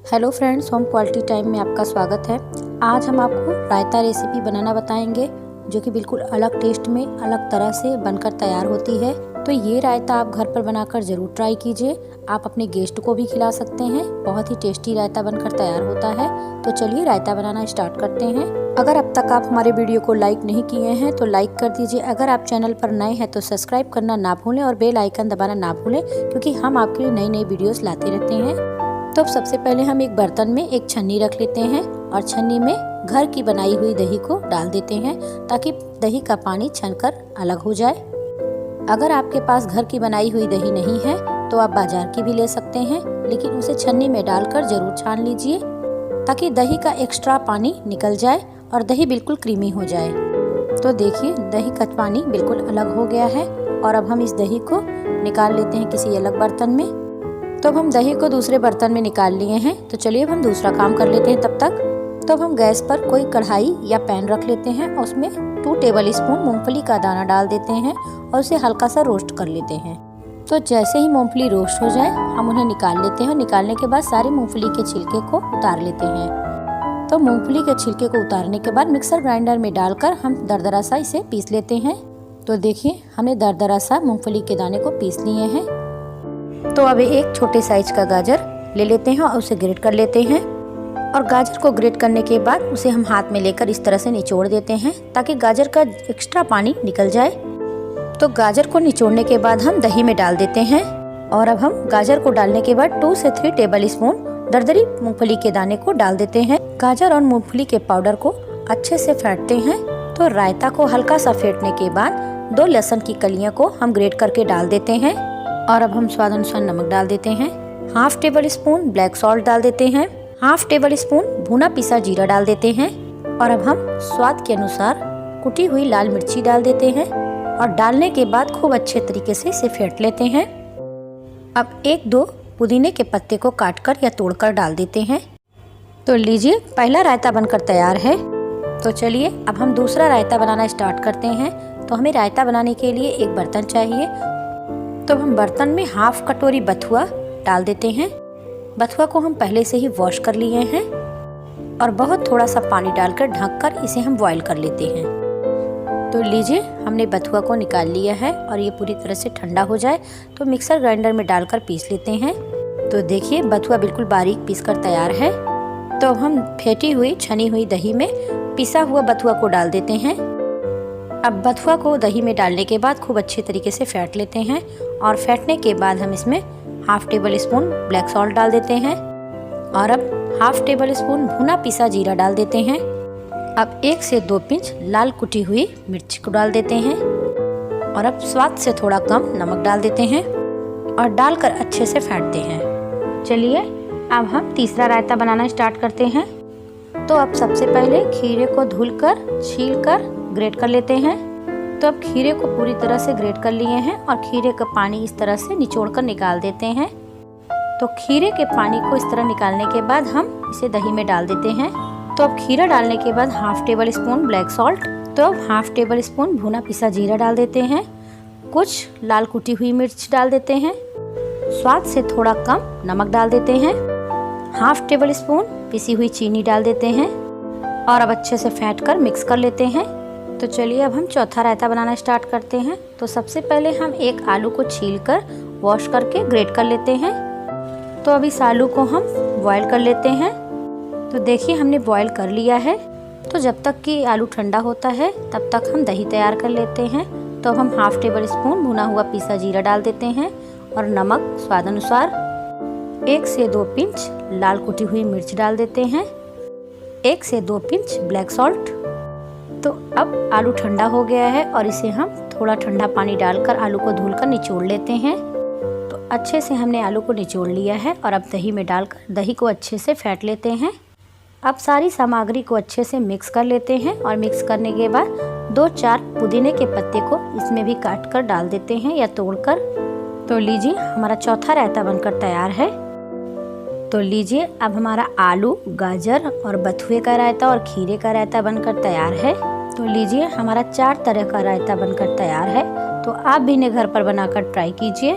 Hello friends, home quality time में आपका स्वागत है। आज हम आपको रायता रेसिपी बनाना बताएंगे जो कि बिल्कुल अलग टेस्ट में अलग तरह से बनकर तैयार होती है। तो ये रायता आप घर पर बनाकर ज़रूर ट्राई कीजिए। आप अपने गेस्ट को भी खिला सकते हैं। बहुत ही टेस्टी रायता बनकर तैयार होता है। तो चलिए रायता बनाना स्टार्ट करते हैं। अगर अब तक आप हमारे वीडियो को लाइक नहीं किए हैं तो लाइक कर दीजिए। अगर आप चैनल पर नए हैं तो सब्सक्राइब करना ना भूलें और बेल आइकन दबाना ना भूलें, क्योंकि हम आपके लिए नई नई वीडियोस लाते रहते हैं। तो सबसे पहले हम एक बर्तन में एक छन्नी रख लेते हैं और छन्नी में घर की बनाई हुई दही को डाल देते हैं ताकि दही का पानी छनकर अलग हो जाए। अगर आपके पास घर की बनाई हुई दही नहीं है तो आप बाजार की भी ले सकते हैं, लेकिन उसे छन्नी में डालकर ज़रूर छान लीजिए ताकि दही का एक्स्ट्रा पानी निकल जाए और दही बिल्कुल क्रीमी हो जाए। तो देखिए दही का पानी बिल्कुल अलग हो गया है और अब हम इस दही को निकाल लेते हैं किसी अलग बर्तन में। तो अब हम दही को दूसरे बर्तन में निकाल लिए हैं। तो चलिए अब हम दूसरा काम कर लेते हैं तब तक। तो अब हम गैस पर कोई कढ़ाई या पैन रख लेते हैं और उसमें 2 टेबल स्पून मूंगफली का दाना डाल देते हैं और उसे हल्का सा रोस्ट कर लेते हैं। तो जैसे ही मूंगफली रोस्ट हो जाए हम उन्हें निकाल लेते हैं। निकालने के बाद सारे मूंगफली के छिलके को उतार लेते हैं। तो मूंगफली के छिलके को उतारने के बाद मिक्सर ग्राइंडर में डालकर हम दरदरा सा इसे पीस लेते हैं। तो देखिए हमने दरदरा सा मूंगफली के दाने को पीस लिए हैं। तो अब एक छोटे साइज का गाजर ले लेते हैं और उसे ग्रेट कर लेते हैं। और गाजर को ग्रेट करने के बाद उसे हम हाथ में लेकर इस तरह से निचोड़ देते हैं ताकि गाजर का एक्स्ट्रा पानी निकल जाए। तो गाजर को निचोड़ने के बाद हम दही में डाल देते हैं और अब हम गाजर को डालने के बाद 2 से 3 टेबल स्पून दरदरी मूंगफली के दाने को डाल देते हैं। गाजर और मूंगफली के पाउडर को अच्छे से फेंटते हैं। तो रायता को हल्का सा फेंटने के बाद 2 लहसुन की कलियां को हम ग्रेट करके डाल देते हैं और अब हम स्वाद अनुसार नमक डाल देते हैं। 1/2 टेबल स्पून ब्लैक सॉल्ट डाल देते हैं। 1/2 टेबल स्पून भुना पिसा जीरा डाल देते हैं और अब हम स्वाद के अनुसार कुटी हुई लाल मिर्ची डाल देते हैं और डालने के बाद खूब अच्छे तरीके से इसे फेंट लेते हैं। अब 1-2 पुदीने के पत्ते को काटकर या तोड़कर डाल देते हैं। तो लीजिए पहला रायता बनकर तैयार है। तो चलिए अब हम दूसरा रायता बनाना स्टार्ट करते हैं। तो हमें रायता बनाने के लिए एक बर्तन चाहिए। तो हम बर्तन में 1/2 कटोरी बथुआ डाल देते हैं। बथुआ को हम पहले से ही वॉश कर लिए हैं और बहुत थोड़ा सा पानी डालकर ढककर इसे हम बॉईल कर लेते हैं। तो लीजिए हमने बथुआ को निकाल लिया है और ये पूरी तरह से ठंडा हो जाए तो मिक्सर ग्राइंडर में डालकर पीस लेते हैं। तो देखिए बथुआ बिल्कुल बारीक पीस कर तैयार है। तो अब हम फेंटी हुई छनी हुई दही में पिसा हुआ बथुआ को डाल देते हैं। अब बथुआ को दही में डालने के बाद खूब अच्छे तरीके से फेंट लेते हैं और फेंटने के बाद हम इसमें 1/2 टेबल स्पून ब्लैक सॉल्ट डाल देते हैं और अब 1/2 टेबल स्पून भुना पिसा जीरा डाल देते हैं। अब 1 से 2 पिंच लाल कुटी हुई मिर्च को डाल देते हैं और अब स्वाद से थोड़ा कम नमक डाल देते हैं और डालकर अच्छे से फेंटते हैं। चलिए अब हम तीसरा रायता बनाना स्टार्ट करते हैं। तो अब सबसे पहले खीरे को धुलकर छीलकर ग्रेट कर लेते हैं। तो अब खीरे को पूरी तरह से ग्रेट कर लिए हैं और खीरे का पानी इस तरह से निचोड़कर निकाल देते हैं। तो खीरे के पानी को इस तरह निकालने के बाद हम इसे दही में डाल देते हैं। तो अब खीरा डालने के बाद 1/2 टेबल स्पून ब्लैक सॉल्ट, तो अब 1/2 टेबल स्पून भुना पिसा जीरा डाल देते हैं। कुछ लाल कुटी हुई मिर्च डाल देते हैं। स्वाद से थोड़ा कम नमक डाल देते हैं। 1/2 टेबल स्पून पिसी हुई चीनी डाल देते हैं और अब अच्छे से फेंट कर मिक्स कर लेते हैं। तो चलिए अब हम चौथा रायता बनाना स्टार्ट करते हैं। तो सबसे पहले हम एक आलू को छीलकर वॉश करके ग्रेट कर लेते हैं। तो अब इस आलू को हम बॉईल कर लेते हैं। तो देखिए हमने बॉईल कर लिया है। तो जब तक कि आलू ठंडा होता है तब तक हम दही तैयार कर लेते हैं। तो अब हम 1/2 टेबल स्पून भुना हुआ पिसा जीरा डाल देते हैं और नमक स्वाद अनुसार। 1 से 2 पिंच लाल कुटी हुई मिर्च डाल देते हैं। 1 से 2 पिंच ब्लैक सॉल्ट। तो अब आलू ठंडा हो गया है और इसे हम थोड़ा ठंडा पानी डालकर आलू को धुलकर निचोड़ लेते हैं। तो अच्छे से हमने आलू को निचोड़ लिया है और अब दही में डालकर दही को अच्छे से फेंट लेते हैं। अब सारी सामग्री को अच्छे से मिक्स कर लेते हैं और मिक्स करने के बाद 2-4 पुदीने के पत्ते को इसमें भी काट कर डाल देते हैं या तोड़कर। तो लीजिए हमारा चौथा रायता बनकर तैयार है। तो लीजिए अब हमारा आलू, गाजर और बथुए का रायता और खीरे का रायता बनकर तैयार है। तो लीजिए हमारा 4 तरह का रायता बनकर तैयार है। तो आप भी इन्हें घर पर बनाकर ट्राई कीजिए।